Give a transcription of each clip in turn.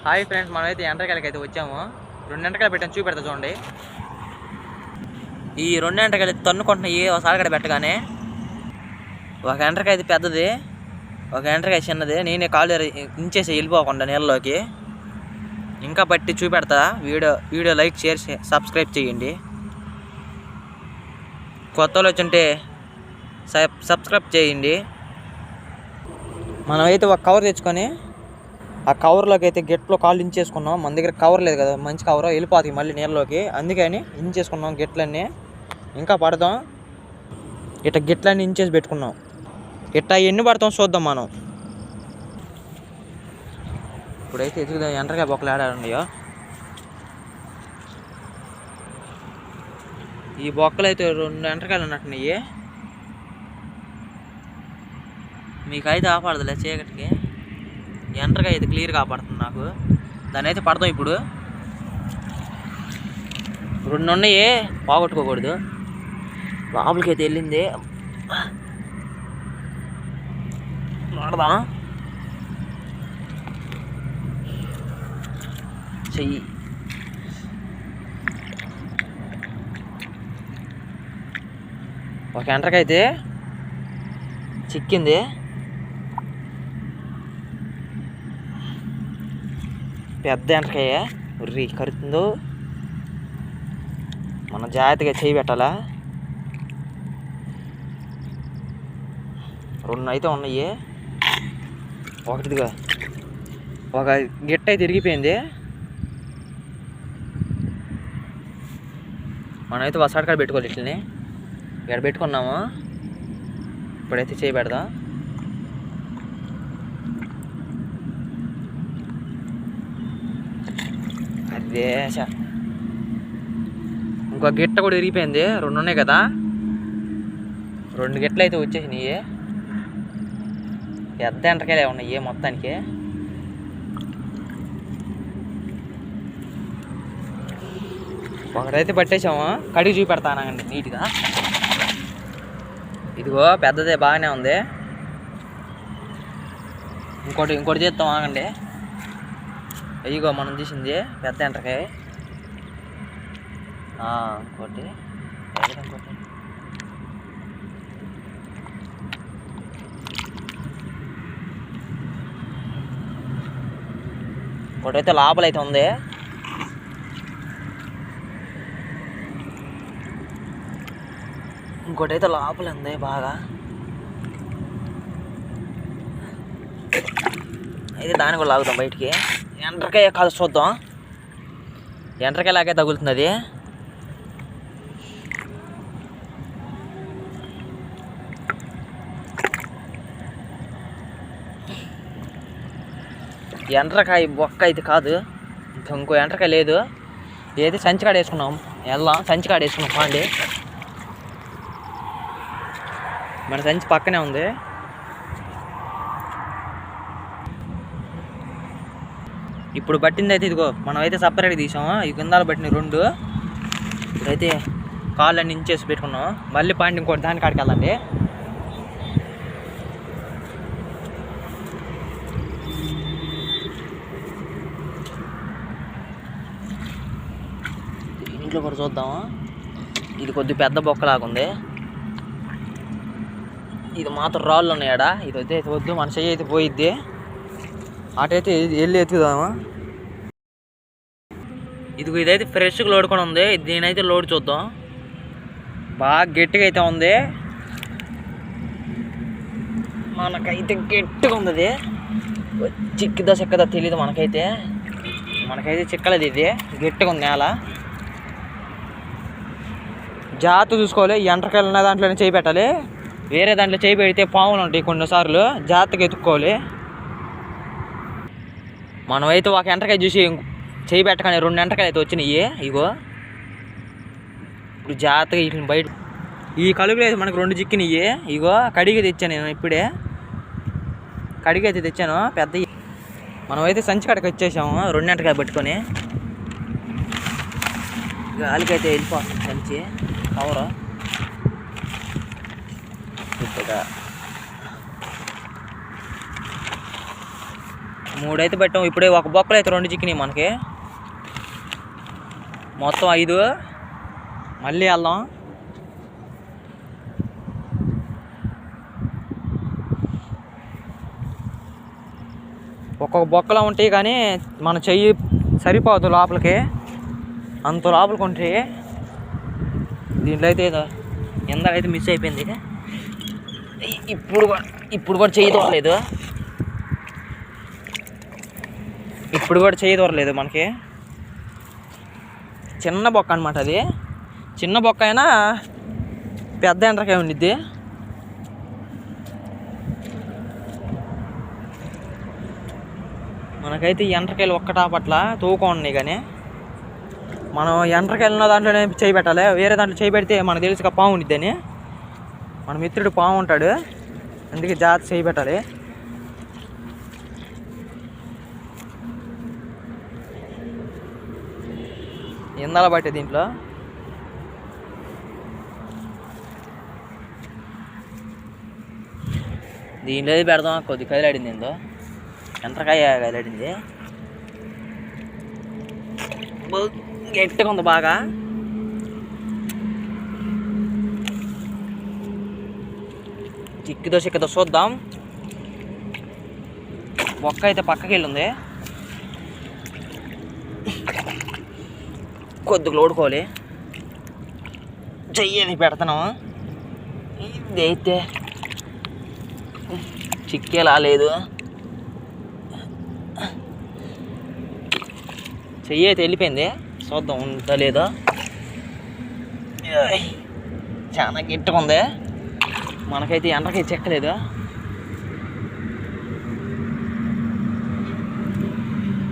Hi friends, మనమైతే ఎండ్రకాయలకి అయితే వచ్చాము. 2 ఎండ్రకాయలు పెట్టాను, చూపెడతా చూడండి. ఈ 2 ఎండ్రకాయలు తన్నుకుంటున్నాయి. ఒకసారి కూడా పెట్టగానే ఒక ఎండ్రకాయ అయితే పెద్దది, ఒక ఎండ్రకాయ చిన్నది. నేనే కాలు ఇంచేసి వెళ్ళిపోకుండా నీళ్ళలోకి. ఇంకా పట్టి చూపెడతా. వీడియో లైక్, షేర్, సబ్స్క్రైబ్ చేయండి. కొత్త వాళ్ళు వచ్చుంటే సబ్స్క్రైబ్ చేయండి. మనమైతే ఒక కవర్ తెచ్చుకొని ఆ కవర్లోకి అయితే గెట్లో కాళ్ళు ఇంచేసుకున్నాం. మన దగ్గర కవర్ లేదు కదా, మంచి కవర్, వెళ్ళిపోతాయి మళ్ళీ నీళ్ళలోకి. అందుకని ఇంచేసుకున్నాం గెట్లన్నీ. ఇంకా పడదాం. ఇట్లా గెట్లన్నీ ఇంచేసి పెట్టుకున్నాం. ఇట్లా ఎన్ని పడతాం చూద్దాం మనం. ఇప్పుడైతే ఎదుగుదాం. ఎండ్రకాయ బొక్కలు ఆడారున్నాయో. ఈ బొక్కలు అయితే 2 ఎండ్రకాయలు ఉన్నట్టున్నాయి. మీకైతే ఆపడదులే చీకటికి. ఎండ్రకాయ అయితే క్లియర్గా కాపాడుతుంది నాకు. దాన్ని అయితే పడతాం ఇప్పుడు. 2 ఉన్నాయి, పోగొట్టుకోకూడదు. లోపలికి అయితే వెళ్ళింది. పడదాం. చెయ్యి ఒక ఎండ్రకాయ అయితే చిక్కింది. పెద్ద ఎండ్రకాయ ఉర్రి కరుతుందో. మనం జాగ్రత్తగా చేయి పెట్టాలా. 2 అయితే ఉన్నాయి. ఒకటిదిగా ఒక గిట్ట అయితే తిరిగిపోయింది. మనమైతే వసాడు కాడ పెట్టుకోవాలి. ఇట్లని ఇక్కడ పెట్టుకున్నాము. ఇప్పుడైతే చేయి పెడదాం. అదే ఇంకో గిట్ట కూడా విరిగిపోయింది. 2 ఉన్నాయి కదా, 2 గిట్టలు అయితే వచ్చేసినాయి. పెద్ద ఎండ్రకాయలే ఉన్నాయి మొత్తానికి. ఒకటైతే పట్టేసాము. కడిగి చూపెడతానండి నీట్గా. ఇదిగో పెద్దదే, బాగానే ఉంది. ఇంకోటి చేస్తాం ఆగండి. ఇదిగో మనం తీసింది పెద్ద ఎండ్రకాయ. ఇంకోటి అయితే లోపలైతే ఉంది. ఇంకోటి అయితే లోపల ఉంది బాగా. అయితే దాన్ని కూడా లాగుతాం బయటికి. ఎండ్రకాయ కాదు చూద్దాం. ఎండ్రకాయ లాగే తగులుతుంది అది. ఎండ్రకాయ బొక్క అయితే కాదు. ఇంకో ఎండ్రకాయ లేదు. ఏది సంచికాడ వేసుకున్నాం. వెళ్దాం, సంచికాడ వేసుకున్నాం. పాండి మన సంచి పక్కనే ఉంది. ఇప్పుడు పట్టింది అయితే ఇదిగో, మనం అయితే సపరేట్గా తీసాము. ఈ కిందాలు పట్టిన 2. ఇప్పుడైతే కాళ్ళు అన్ని ఇంచేసి పెట్టుకున్నాం. మళ్ళీ పాండి ఇంకోటి దాని కాడికి వెళ్ళండి. ఇంట్లో కూడా చూద్దాము. ఇది కొద్దిగా పెద్ద బొక్కలాగుంది. ఇది మాత్రం రాళ్ళు ఉన్నాయాడా. ఇది అయితే వద్దు, మన చెయ్యి అయితే పోయిద్ది. అటైతే వెళ్ళి ఎత్తుకుదామా. ఇదైతే ఫ్రెష్గా లోడుకొని ఉంది. దీనైతే లోడ్ చూద్దాం. బాగా గట్టిగా అయితే ఉంది. మనకైతే గట్టిగా ఉంది. అది చిక్కిదా చిక్కదా తెలీదు మనకైతే చిక్కలేదు. ఇది గట్టిగా ఉంది నేల. జాగ్రత్త చూసుకోవాలి. ఎండ్రకాయలు ఉన్న దాంట్లోనే చేయి పెట్టాలి. వేరే దాంట్లో చేయి పెడితే పాములు ఉంటాయి కొన్నిసార్లు. జాగ్రత్తగా ఎత్తుక్కోవాలి. మనమైతే ఒక ఎండ్రకాయ చూసి చేయి పెట్టగానే 2 ఎండ్రకాయలు అయితే వచ్చినాయి. ఇగో ఇప్పుడు జాగ్రత్తగా వీటిని బయట. ఈ కలుగులు అయితే మనకు 2 చిక్కినాయి. ఇగో కడిగి తెచ్చాను నేను. ఇప్పుడే కడిగి అయితే తెచ్చాను పెద్ద. మనమైతే సంచి కాడికి వచ్చేసాము 2 ఎండ్రకాయలు పట్టుకొని. గాలికైతే వెళ్ళిపోతుంది సంచి కవరు. 3 అయితే పెట్టాం. ఇప్పుడే ఒక బొక్కలు అయితే 2 చిక్కినాయి మనకి, మొత్తం 5. మళ్ళీ వెళ్దాం. ఒక్కొక్క బొక్కలో ఉంటాయి కానీ మన చెయ్యి సరిపోదు లోపలికి, అంత లోపలికి ఉంటాయి. దీంట్లో అయితే ఎందాకైతే మిస్ అయిపోయింది. ఇప్పుడు కూడా చెయ్యి దూరలేదు, మనకి. చిన్న బొక్క అనమాట అది. చిన్న బొక్క అయినా పెద్ద ఎండ్రకాయ ఉండిద్ది. మనకైతే ఈ ఎండ్రకాయలు ఒక్కటాపట్ల తూకం ఉన్నాయి, కానీ మనం ఎండ్రకాయలు ఉన్న దాంట్లోనే చేయి పెట్టాలి. వేరే దాంట్లో చేయి పెడితే మనకు తెలుసుగా పాము ఉండిద్దని. మన మిత్రుడు పాము ఉంటాడు, అందుకే జాగ్రత్త చేయి పెట్టాలి. ఎందాల బట్టే దీంట్లో పెడదాం. కొద్ది కదిలాడింది, ఏందో ఎండ్రకాయ కదిలాడింది, గట్టిగా ఉంది బాగా. చిక్కిదో చూద్దాం. బొక్క అయితే పక్కకి వెళ్ళింది, కొద్దిగా లోడుకోవాలి. చెయ్యి పెడతాను, ఇది అయితే చిక్కేలా లేదు. చెయ్యి అయితే వెళ్ళిపోయింది, చూద్దాం ఉందా లేదో. చాలా గట్టిగా ఉంది, మనకైతే ఎండకై చెక్కలేదు.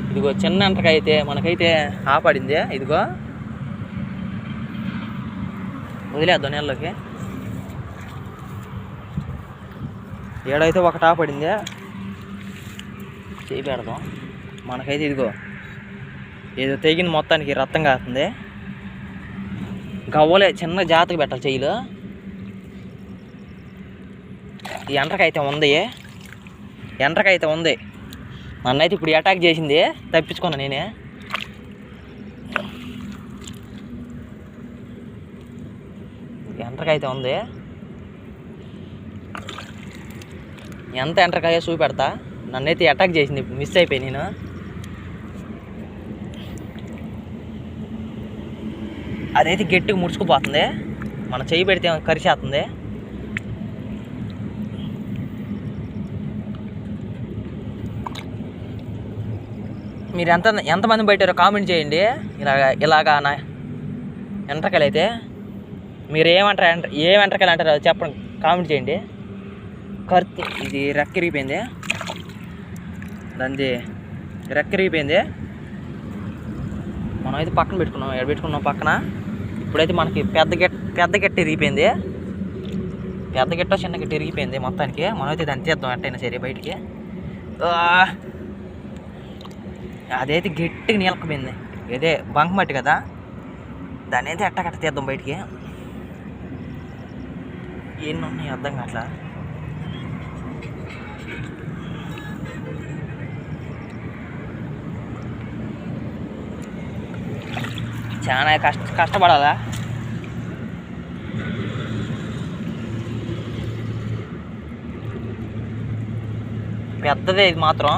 ఇదిగో చిన్న ఎండకాయ అయితే మనకైతే ఆపడింది. ఇదిగో వదిలేద్దాం నీళ్ళకి. ఏడైతే ఒకటి ఆపడింది, చేయి పెడదాం. మనకైతే ఇదిగో ఏదో తెగింది, మొత్తానికి రక్తం కాస్తుంది. గవ్వలే చిన్న జాతకు పెట్టాలి చెయ్యిలో. ఈ ఎండ్రకైతే ఉంది, నన్నైతే ఇప్పుడు అటాక్ చేసింది, తప్పించుకున్నా నేనే. ఎండ్రకైతే ఉంది, ఎంత ఎండ్రకాయ చూపెడతా. నన్నైతే అటాక్ చేసింది, ఇప్పుడు మిస్ అయిపోయి నేను. అదైతే గట్టిగా ముడుచుకుపోతుంది, మన చెయ్యి పెడితే కరిచేస్తుంది. మీరు ఎంతమంది పెట్టారో కామెంట్ చేయండి. ఇలాగా నా ఎండ్రకాయలు అయితే మీరు ఏ ఎండ్రకాయలు అంటారో చెప్పండి, కామెంట్ చేయండి. ఇది రెక్కిరిగిపోయింది, దాన్ని రెక్కిరిగిపోయింది. మనం అయితే పక్కన పెట్టుకున్నాం పక్కన. ఇప్పుడైతే మనకి పెద్ద గట్టి ఇరిగిపోయింది, పెద్ద గిట్ట చిన్న గిట్ట ఇరిగిపోయింది మొత్తానికి. మనమైతే దాన్ని తీద్దాం ఎట్టయినా సరే బయటికి. అదైతే గట్టిగా నీలకపోయింది, ఇదే బంకమట్టి కదా, దాన్ని అయితే ఎట్టగట్ట తీద్దాం బయటికి. ఎన్ని ఉన్నాయి అర్థం కావట్లా. చాలా కష్టపడాలా. పెద్దదే ఇది మాత్రం,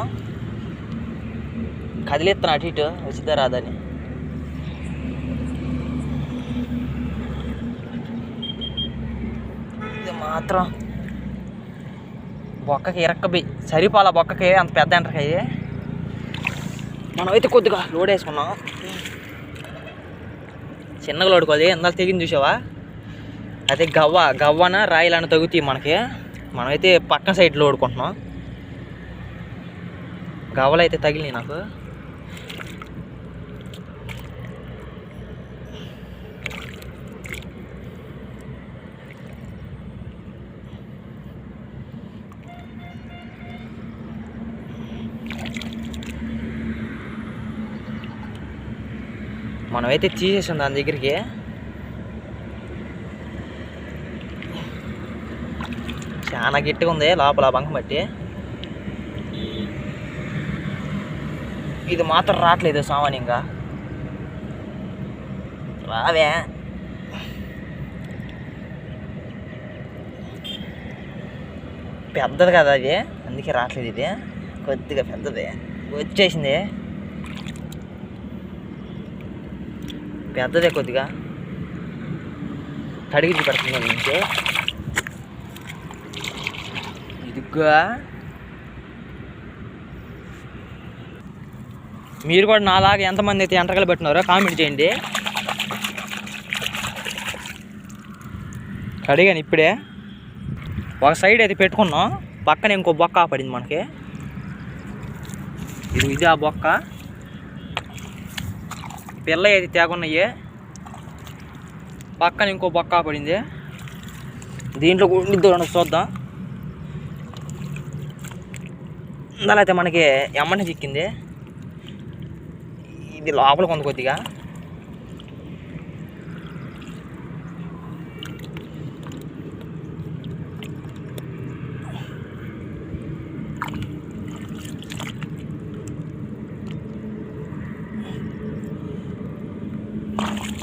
కదిలిస్తాను అటు ఇటు వచ్చిద్దా రాదని. ఇది మాత్రం బొక్కకి ఇరక్కబి సరిపోలా, బొక్కకి అంత పెద్ద ఎండ్రకాయ. మనమైతే కొద్దిగా లోడ్ వేసుకున్నాం, చిన్నగా లోడుకోది. ఎందాలు తెగింది చూసావా, అదే గవ్వన రాయిలను తగ్గుతాయి మనకి. మనమైతే పక్కన సైడ్లో ఓడుకుంటున్నాం. గవ్వలు అయితే తగిలినాయి నాకు. మనమైతే తీసేసాం దాని దగ్గరికి. చాలా గట్టిగా ఉంది లోపల బంకమట్టి. ఇది మాత్రం రావట్లేదు సామాన్. ఇంకా రావే. పెద్దది కదా అది, అందుకే రావట్లేదు. ఇది కొద్దిగా పెద్దది వచ్చేసింది, పెద్దదే కొద్దిగా కడిగి పెడుతుంది నుంచి. ఇదిగా మీరు కూడా నాలాగా ఎంతమంది అయితే ఎంటకలు పెట్టినారో కామెంట్ చేయండి. కడిగాను ఇప్పుడే. ఒక సైడ్ అయితే పెట్టుకున్నాం, పక్కన ఇంకో బొక్క పడింది మనకి. ఇది ఆ బొక్క. పిల్ల అయితే తేగున్నాయి, పక్కన ఇంకో బొక్క పడింది. దీంట్లో ఉండిద్దో చూద్దాం. ఇందులో అయితే మనకి ఎమ్మని చిక్కింది. ఇది లోపల కొంత కొద్దిగా.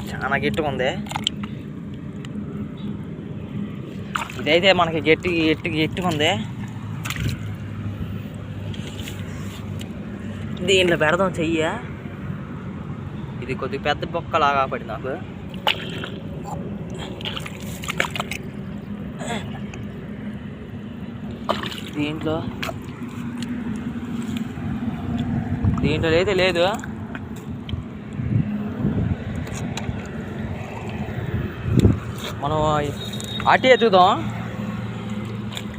చాలా గట్టిగా ఉంది. ఇదైతే మనకి గట్టిగా ఉంది. దీంట్లో పెడదాం చెయ్య. ఇది కొద్దిగా పెద్ద బొక్కలాగా పడింది నాకు. దీంట్లో అయితే లేదు. మనం అటు ఎత్తుకుదాం.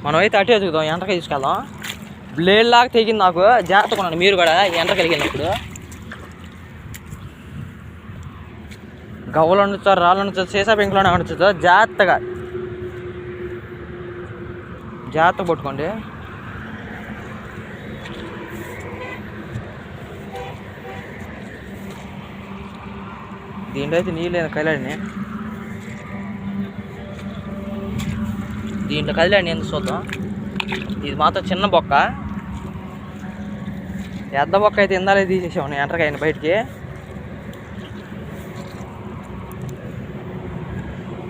మనమైతే అటు ఎత్తుకుదాం, ఎంటకాయ తీసుకెళ్దాం. బ్లేడ్ లాగా తెగింది నాకు. జాగ్రత్తగా ఉన్నాను మీరు కూడా ఎంటకాయ వెళ్ళినప్పుడు. గవ్వలు వండుతారు, రాళ్ళు వండుతారు, సీసా పెంకులోనే వండుతారు. జాగ్రత్తగా పట్టుకోండి. దీంట్లో అయితే నీళ్ళు కదిలాడిని. దీంట్లో కదిలాడిని ఎందుకు చూద్దాం. ఇది మాత్రం చిన్న బొక్క. పెద్ద బొక్క అయితే ఇందాలే తీసేసాము ఎంటకాయని బయటికి.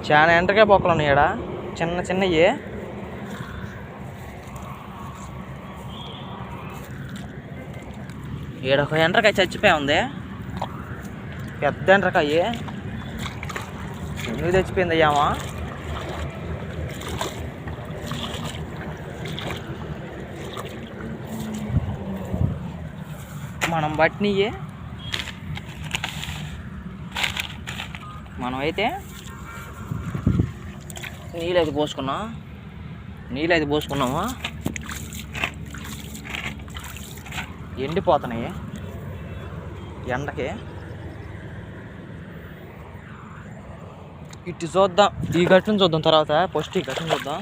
చాలా ఎంటకాయ బొక్కలు ఉన్నాయి ఇక్కడ, చిన్నవి. ఈడొక ఎంటకాయ చచ్చిపోయి ఉంది, పెద్ద ఎంటకాయ. ఎందుకు చచ్చిపోయింది అయ్యామా? మనం బట్టినయే. మనమైతే నీళ్ళు అయితే పోసుకున్నాము. ఎండిపోతున్నాయి ఎండకి. ఇటు చూద్దాం, ఈ గట్టును చూద్దాం తర్వాత. ఫస్ట్ ఈ గట్టును చూద్దాం.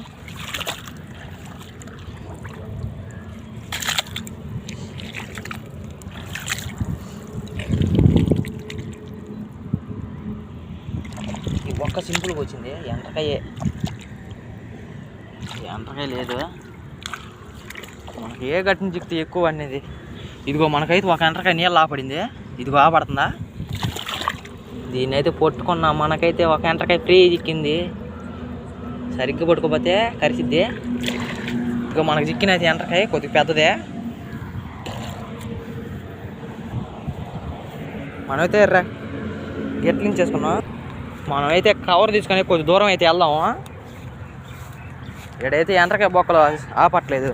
ఈ ఒక్క సింపుల్గా వచ్చింది. ఎంటకాయ లేదు మనకి. ఏ గట్టును చిక్కితే ఎక్కువ అనేది. ఇదిగో మనకైతే ఒక ఎంటకాయ నీళ్ళు ఆపడింది. ఇదిగో ఆపడుతుందా? దీన్ని అయితే పట్టుకున్నా. మనకైతే ఒక ఎంటకాయ ఫ్రీ చిక్కింది. సరిగ్గా పట్టుకోపోతే కరిసిద్ది. ఇదిగో మనకు చిక్కినైతే ఎంటకాయ కొద్దిగా పెద్దదే. మనమైతే గెట్లింగ్ చేసుకున్నాం. మనమైతే కవర్ తీసుకొని కొద్ది దూరం అయితే వెళ్దాము. ఇక్కడైతే ఎంటకాయ బొక్కలు ఆపట్లేదు.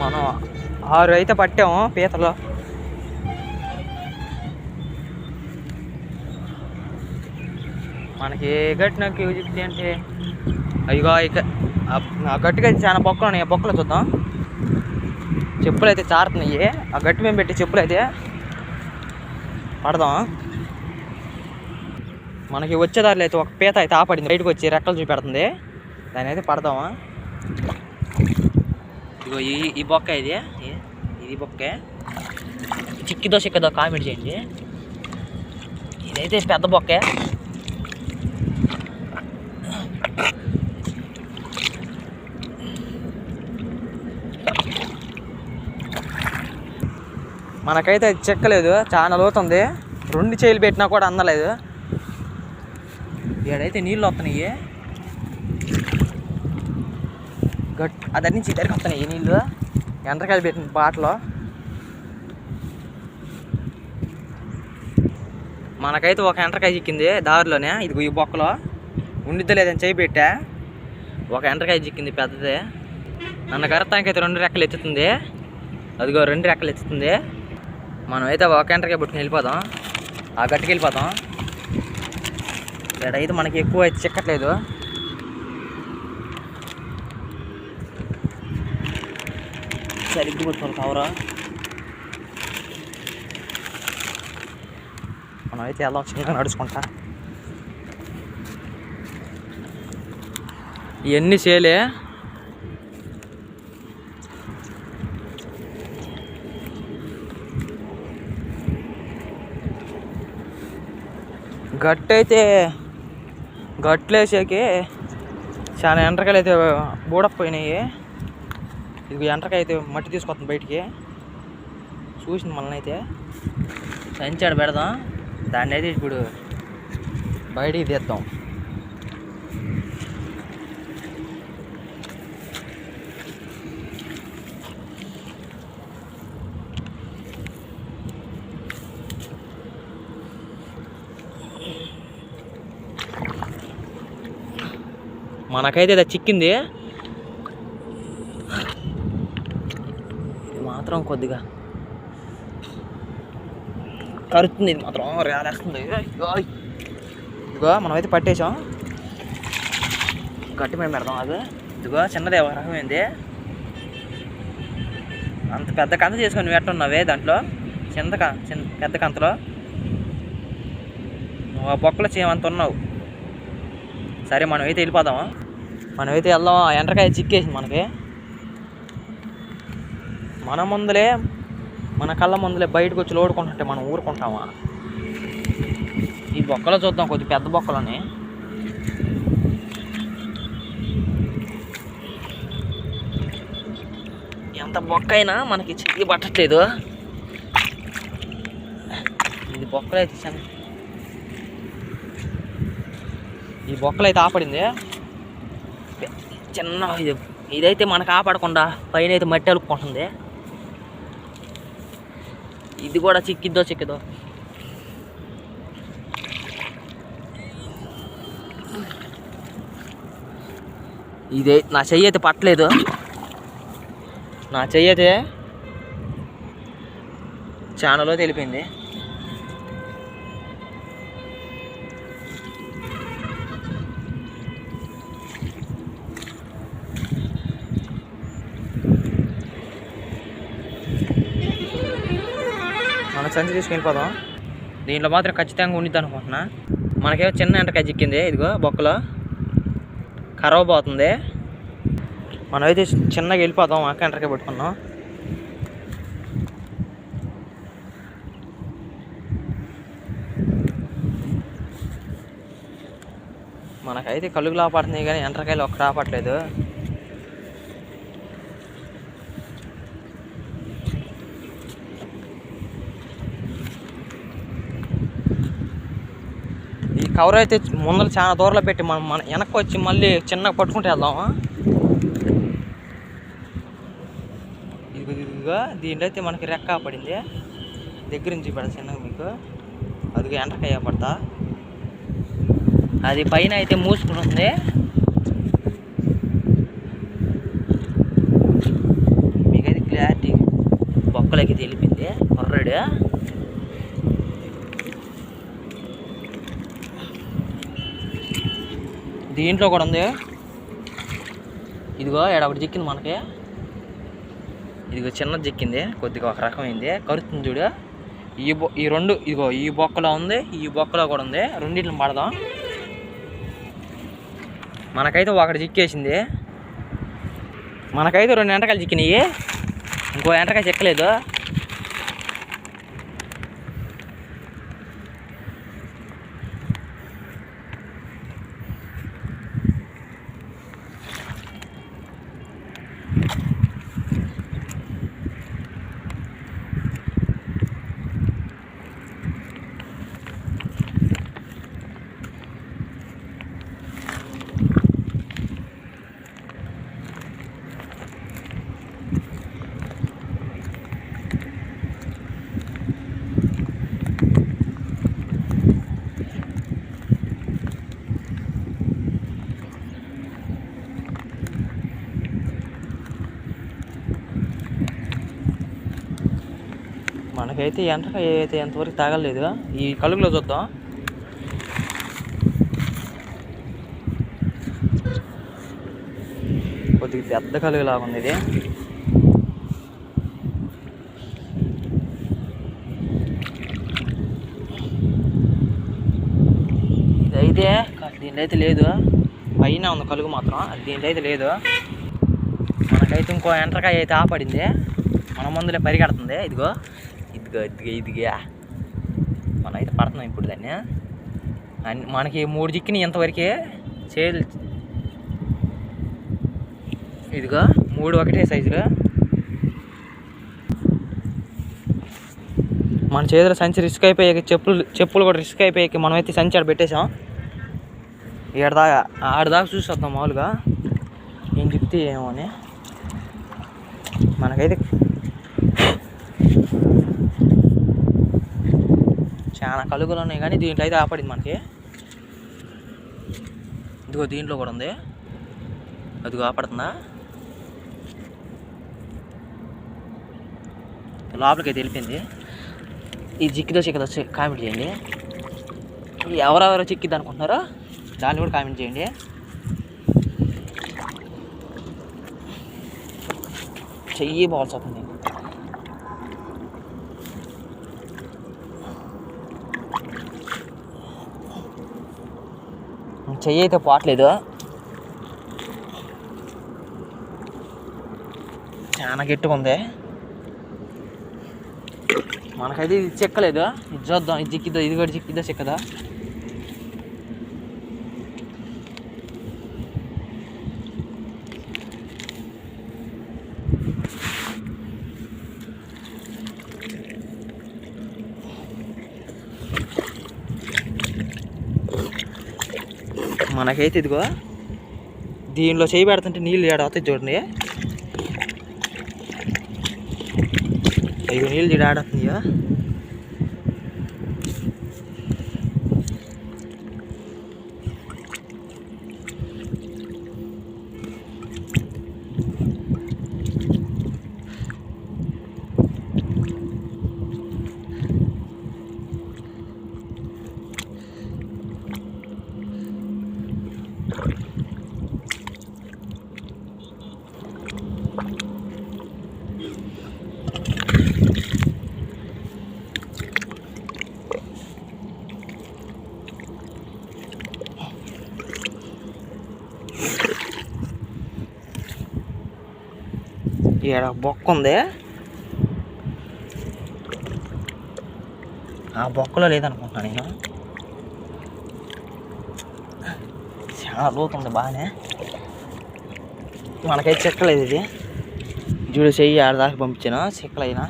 మనం 6 అయితే పట్టాము పీతలు. మనకి గట్టినకి యూజిక్తి అంటే అయ్యో ఇక ఆ గట్టిగా చాలా బొక్కలు ఉన్నాయి. ఆ బొక్కలు చూద్దాం. చెప్పులు అయితే చారుతున్నాయి. ఆ గట్టి మేము పెట్టి చెప్పులు అయితే పడదాం. మనకి వచ్చేదారిలో అయితే ఒక పీత అయితే ఆపడింది, బయటకు వచ్చి రెక్కలు చూపెడుతుంది. దాని అయితే పడదామా. ఇదిగో ఈ బొక్క, ఇది బొక్కే. చిక్కిదో కామెంట్ చేయండి. ఇదైతే పెద్ద బొక్కే. మనకైతే అది చెక్కలేదు, చాలా లోతుంది. 2 చేయిలు పెట్టినా కూడా అందలేదు. ఇక్కడైతే నీళ్ళు వస్తున్నాయి, అదటి నుంచి ఇద్దరికి వస్తున్నాయి నీళ్ళు. ఎండ్రకాయలు పెట్టిన బాటలో మనకైతే ఒక ఎండ్రకాయ చిక్కింది దారిలోనే. ఇది ఈ బొక్కలో ఉండిద్దో లేదని చేయి పెట్టా. ఒక ఎండ్రకాయ చిక్కింది పెద్దదే. నన్ను గరతానికైతే 2 రెక్కలు ఎత్తుతుంది. అదిగో 2 రెక్కలు ఎత్తుతుంది. మనం అయితే ఒక ఎండ్రకాయ పట్టుకుని వెళ్ళిపోదాం, ఆ గట్టుకు వెళ్ళిపోదాం. ఇక్కడైతే మనకి ఎక్కువ అయితే చిక్కట్లేదు. సరిగ్గా పట్టుకోవాలి కవరా. మనం అయితే వెళ్దాం చిన్నగా నడుచుకుంటా. ఇవన్నీ చేయలే. గట్లేసాకి చాలా ఎండ్రకాయలు అయితే బూడకపోయినాయి. ఇది ఎండ్రకాయ అయితే మట్టి తీసుకొస్తుంది బయటికి. చూసింది మనల్ని అయితే. సంచాడు పెడదాం, దాన్ని అయితే ఇప్పుడు బయటికి తీద్దాం. మనకైతే అది చిక్కింది. ఇది మాత్రం కొద్దిగా కరుతుంది, ఇది మాత్రం రేలేస్తుంది. ఇదిగో మనమైతే పట్టేసాం. గట్టి మీద పెడదాం. అది ఇదిగో చిన్నదే ఒక రకమైంది. అంత పెద్ద కంత చేసుకొని నువ్వు ఎట్టున్నావే దాంట్లో పెద్ద కంతలో నువ్వు ఆ బొక్కలో చేయమంత ఉన్నావు. సరే మనమైతే వెళ్ళిపోదాము. మనమైతే వెళ్దాం. ఆ ఎండ్రకాయ చిక్కేసింది మనకి. మన కళ్ళ ముందులే బయటకు వచ్చి లోడుకుంటుంటే మనం ఊరుకుంటామా? ఈ బొక్కలో చూద్దాం, కొద్ది పెద్ద బొక్కలని. ఎంత బొక్క అయినా మనకి చెయ్యి పట్టట్లేదు. ఇది బొక్కలు అయితే ఈ బొక్కలు అయితే ఆపడింది. చిన్న ఇదైతే మనకు ఆపడకుండా పైన అయితే మట్టి అలుక్కుంటుంది. ఇది కూడా చిక్కిద్దో ఇదే నా చెయ్యి అయితే పట్టలేదు. నా చెయ్యి అయితే చానలో తెలిపింది. మన సంచి తీసుకుని వెళ్ళిపోదాం. దీంట్లో మాత్రం ఖచ్చితంగా ఉండిద్ది అనుకుంటున్నా. మనకేమో చిన్న ఎంటకాయ చిక్కింది. ఇదిగో బొక్కలో కరవ పోతుంది. మనమైతే చిన్నగా వెళ్ళిపోదాం. అక్క ఎంటకాయ పెట్టుకున్నాం. మనకైతే కలుగులా పడుతున్నాయి కానీ ఎంటకాయలు ఒక్క రాపట్లేదు. కవర్ అయితే ముందర చాలా దూరంలో పెట్టి మన వెనక్కి వచ్చి మళ్ళీ చిన్నగా పట్టుకుంటూ వెళ్దాము. ఇదిగా దీంట్లో అయితే మనకి రెక్క పడింది. దగ్గర నుంచి పెడతా చిన్నగా మీకు. అదిగా ఎంటకాయ పడతా. అది పైన అయితే మూసుకుని ఉంది. మీకైతే క్లారిటీ బొక్కలకి తెలిపింది. ఆల్రెడీ దీంట్లో కూడా ఉంది. ఇదిగో ఒకటి చిక్కింది మనకి. ఇదిగో చిన్నది చిక్కింది, కొద్దిగా ఒక రకమైంది, కరుతుంది చూడు. ఈ రెండు ఇదిగో ఈ బొక్కలో ఉంది, ఈ బొక్కలో కూడా ఉంది. రెండింటిని పడదాం. మనకైతే ఒకటి చిక్కేసింది. మనకైతే 2 ఎంటకాయలు చిక్కినాయి. ఇంకో ఎంటకాయ చిక్కలేదు. మనకైతే ఎంటకాయ అయితే ఎంతవరకు తాగలేదు. ఈ కలుగులో చూద్దాం. కొద్దిగా పెద్ద కలుగు లాగా ఉంది ఇది. ఇదైతే దీంట్లో అయితే లేదు, పైన ఉంది కలుగు మాత్రం, అది దీంట్లో అయితే లేదు. మనకైతే ఇంకో ఎంటకాయ అయితే ఆపడింది, మన ముందులే పరిగెడుతుంది. ఇదిగో ఇదిగో ఇదిగో ఇదిగా మనమైతే పడుతున్నాం ఇప్పుడు దాన్ని. మనకి 3 చిక్కినాయి ఇంతవరకే చేలు. ఇదిగో 3 ఒకటే సైజులో. మన చేతిలో సంచి రిస్క్ అయిపోయాక చెప్పులు కూడా రిస్క్ అయిపోయాక మనమైతే సంచి ఆడ పెట్టేసాం. ఆడదాకా చూసి వద్దాం మామూలుగా ఏం చెప్తే ఏమో అని. మనకైతే చాలా కలుగులు ఉన్నాయి కానీ దీంట్లో అయితే ఆపడింది మనకి. ఇదిగో దీంట్లో కూడా ఉంది, అదిగో ఆపడుతుందా, లోపలికి అయితే వెళ్ళిపోయింది. ఈ చిక్కిదో కామెంట్ చేయండి. ఎవరెవరో చిక్కిద్ది అనుకుంటున్నారో దాన్ని కూడా కామెంట్ చేయండి. చెయ్యి బాల్స్ అవుతుంది. చెయ్యి అయితే పోవట్లేదు, చాలా గట్టిగా ఉంది. మనకైతే ఇది చెక్కలేదు, ఇది చూద్దాం. ఇది చిక్కిద్దా, ఇది కూడా చిక్కిద్దా చెక్కదా. మనకైతే ఇదిగో దీనిలో చేయి పెడుతుంటే నీళ్ళు ఏడవుతాయి చూడండి. ఇవి నీళ్ళు చూడ ఆడుతున్నాయా. ఇక్కడ బొక్క ఉంది, ఆ బొక్కలో లేదనుకుంటున్నా నేను. చాలా లోతుంది బాగానే. మనకైతే చెక్కలేదు ఇది. చూడు చెయ్యి ఆడదాకా పంపించాను చెక్కలైనా.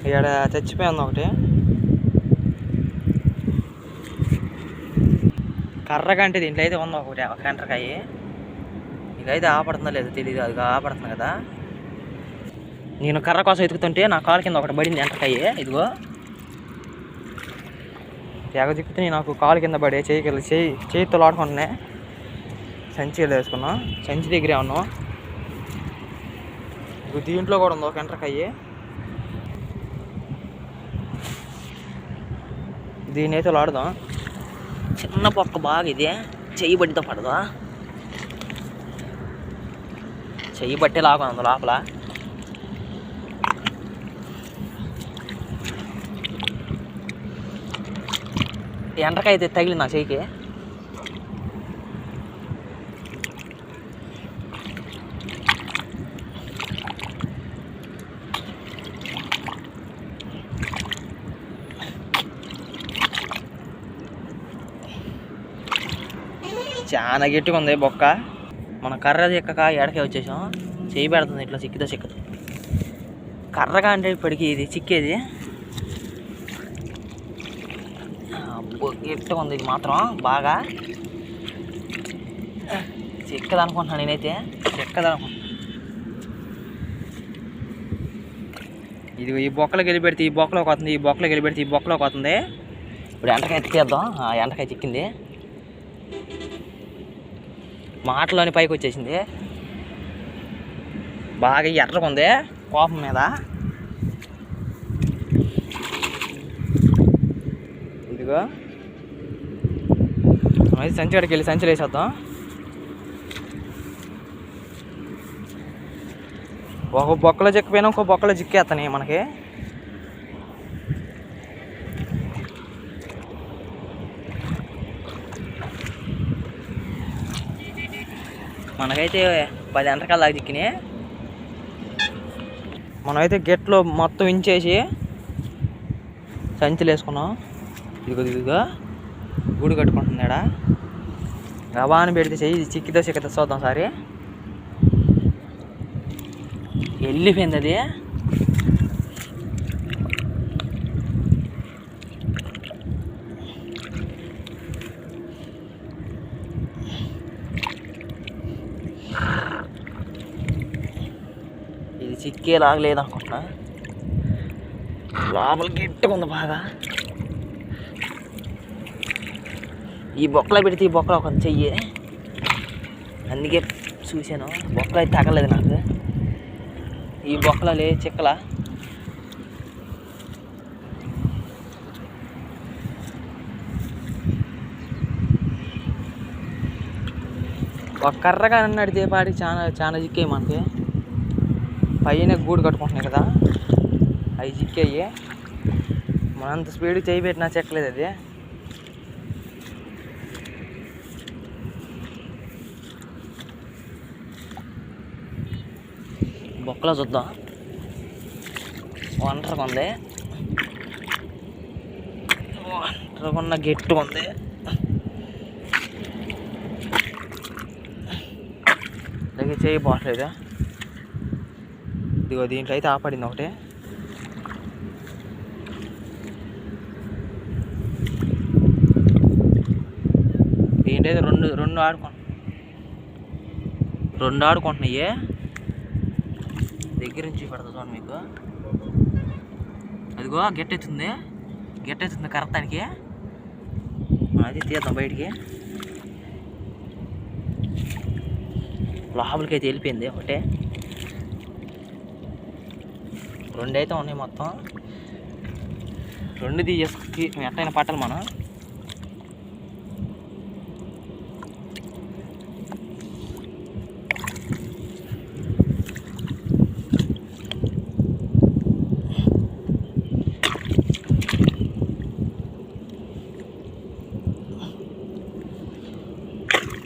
ఇక్కడ చచ్చిపోయింది ఒకటి. కర్రగంటే దీంట్లో అయితే ఉంది ఒకటి, ఒక ఎంటకాయ. ఇదైతే ఆపడుతుందో లేదో తెలియదు, అది ఆపడుతుంది కదా. నేను కర్ర కోసం ఎతుకుతుంటే నా కాలు కింద ఒకటి పడింది ఎంటకాయ. ఇదిగో తెగ తిప్పితే నాకు కాలు కింద పడే, చేయితో లాడుకుంటున్నా. సంచిలో వేసుకున్నాం, సంచి దగ్గరే ఉన్నాం. దీంట్లో కూడా ఉంది ఒక ఎంటకాయ. దీని అయితే లాడదాం. చిన్న పొక్క బాగా ఇది, చెయ్యి బట్టితో పడదా, చెయ్యి బట్టే లాగా ఉంది లోపల. ఎంటకాయ అయితే తగిలి నా చెయ్యికి. చాలా గట్టిగా ఉంది బొక్క. మన కర్ర చెక్కక ఎడకే వచ్చేసాం. చేయి పెడుతుంది ఇట్లా చిక్కితో చిక్కదు. కర్రగా అంటే ఇప్పటికి ఇది చిక్కేది. గట్టిగా ఉంది ఇది మాత్రం బాగా. చిక్కదనుకుంటున్నాను నేనైతే, చిక్కదనుకుంటున్నాను. ఇది ఈ బొక్కలోకి వెళ్ళి పెడితే ఈ బొక్కలోకి వస్తుంది, ఈ బొక్కలోకి వెళ్ళి పెడితే ఈ బొక్కలోకి వస్తుంది. ఇప్పుడు ఎంటకాయ తీద్దాం. ఎంటకాయ చిక్కింది, మాటలోని పైకి వచ్చేసింది. బాగా ఎర్రగా ఉంది కోపం మీద. ఇదిగో అయితే సంచి కాడికి వెళ్ళి సంచులు వేసేద్దాం. ఒక బొక్కలో చిక్కిపోయినా ఇంకో బొక్కలో చిక్కేస్తాయి మనకి. మనకైతే 10 ఎంటకాల దాకా చిక్కినాయి. మనమైతే గెట్లో మొత్తం ఇంచేసి సంచులు వేసుకున్నాం. ఇదిగో గూడు కట్టుకుంటుంది ఆడ. గబాని పెడితే చెయ్యి చిక్కితో చూద్దాం సారి. వెళ్ళిపోయింది అది. ఇది చిక్కేలాగా లేదనుకుంటున్నా, లోపల గట్టిగా ఉంది బాగా. ఈ బొక్కలో పెడితే ఈ బొక్కలో ఒక చెయ్యి, అందుకే చూశాను. బొక్కలు అయితే తగలేదు నాకు. ఈ బొక్కలో లేదు చిక్కల. ఒక కర్రగా నడితే పాటికి చాలా చిక్కాయి మనకి. పైన గూడు కట్టుకుంటున్నాయి కదా, అవి చిక్కాయి. మనంత స్పీడ్ చేయి పెట్టినా చెక్కలేదు అది. బొక్కలో చూద్దాం. ఒంటరిగా ఉంది, ఒంటరిగా ఉన్న గట్టిగా ఉంది. దగ్గర చేయి పోవట్లేదు. ఇదిగో దీంట్లో అయితే ఆపడింది ఒకటి. దీంట్లో అయితే రెండు ఆడుకుంటున్నాయి. దగ్గర నుంచి పెడతా చూడండి మీకు. అదిగో గట్టెత్తుంది కరెక్టానికి. అది తీద్దాం బయటికి. లోపలికి అయితే వెళ్ళిపోయింది ఒకటే. 2 అయితే ఉన్నాయి మొత్తం. 2 తీసి ఎట్టయినా పట్టాలి మనం.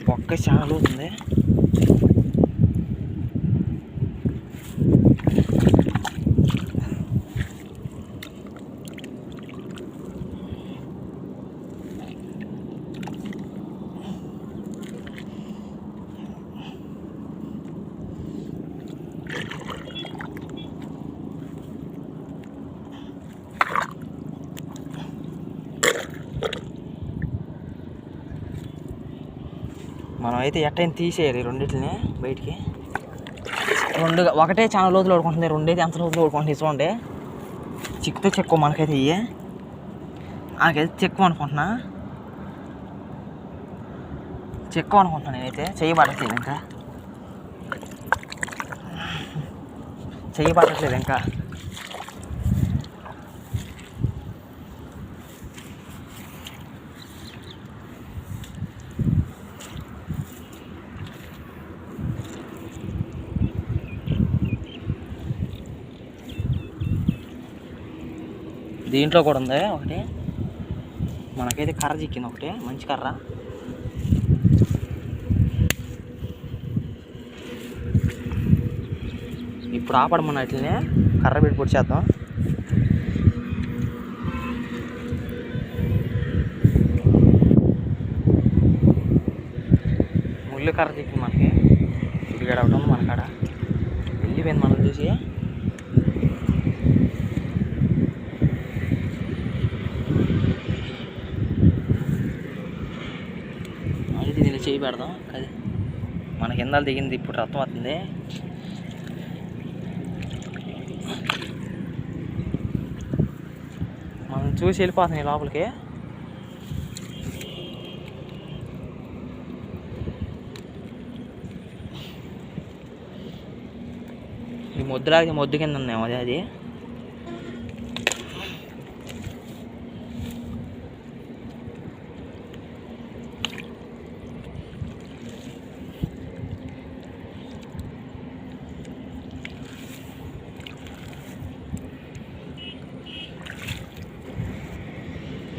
బొక్క చాలా ఉంది. మనం అయితే ఎట్టయినా తీసేయాలి రెండింటిని బయటికి. ఒకటే చాలా లోతులు ఓడుకుంటుంది, 2 అయితే ఎంత లోతులు ఓడుకుంటుంది చూడండి. చిక్కితే చెక్కు మనకైతే ఇయ్యే. నాకైతే చెక్కు అనుకుంటున్నా నేనైతే. చెయ్యి పట్టట్లేదు ఇంకా. దీంట్లో కూడా ఉంది ఒకటి. మనకైతే కర్ర చిక్కింది ఒకటి, మంచి కర్ర. ఇప్పుడు ఆపడమన్న వాటిని కర్ర పెట్టి పొడిచేద్దాం. ముళ్ళు కర్ర చిక్కింది మనకి. ఇదిగడ ఒకటి ఉంది మనకాడ. వెళ్ళిపోయింది మనం చూసి. దీన్ని చేయి పెడదాం. అది మన కింద దిగింది, ఇప్పుడు రక్తం వస్తుంది. చూసి వెళ్ళిపోతున్నాయి లోపలికి. ఈ మొద్దులాగితే మొద్దు కింద ఉందేమో అది.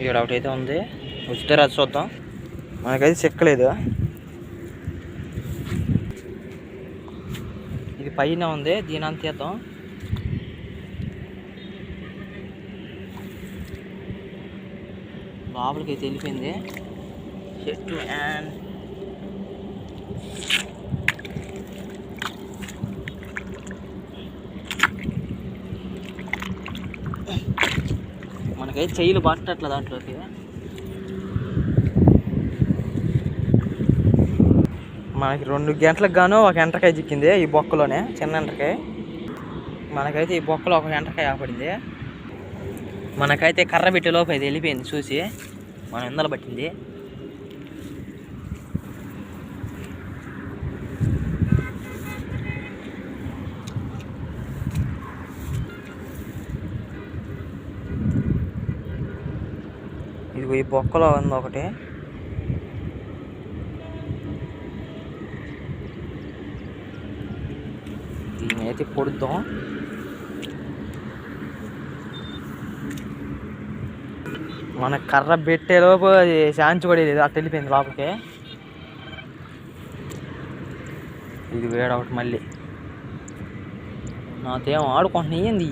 ఇక్కడ ఒకటైతే ఉంది, వచ్చితే రాదు చూద్దాం. మనకైతే చెక్కలేదు. ఇది పైన ఉంది, దీని అంత తీద్దాం. లోపలికి అయితే వెళ్ళిపోయింది చెట్టు. అండ్ మనకైతే చెయ్యిలు పట్టట్ల దాంట్లోకి. మనకి 2 గంటలకు గాను ఒక ఎంటకాయ చిక్కింది ఈ బొక్కలోనే, చిన్న ఎంటకాయ. మనకైతే ఈ బొక్కలో ఒక ఎంటకాయ ఆపడింది. మనకైతే కర్ర పెట్టి లోపు అయితే వెళ్ళిపోయింది చూసి, మనం ఎందలు పట్టింది. ఇదిగో ఈ బొక్కలో ఉంది ఒకటి. దీన్ని అయితే పొడుద్దాం. మన కర్ర పెట్టేలోపు అది శాంతి కూడా లేదు, అట్ట వెళ్ళిపోయింది లోపలికి. ఇది వేడొకటి మళ్ళీ నాతో ఏం ఆడుకుంటున్నాయి ఏంది.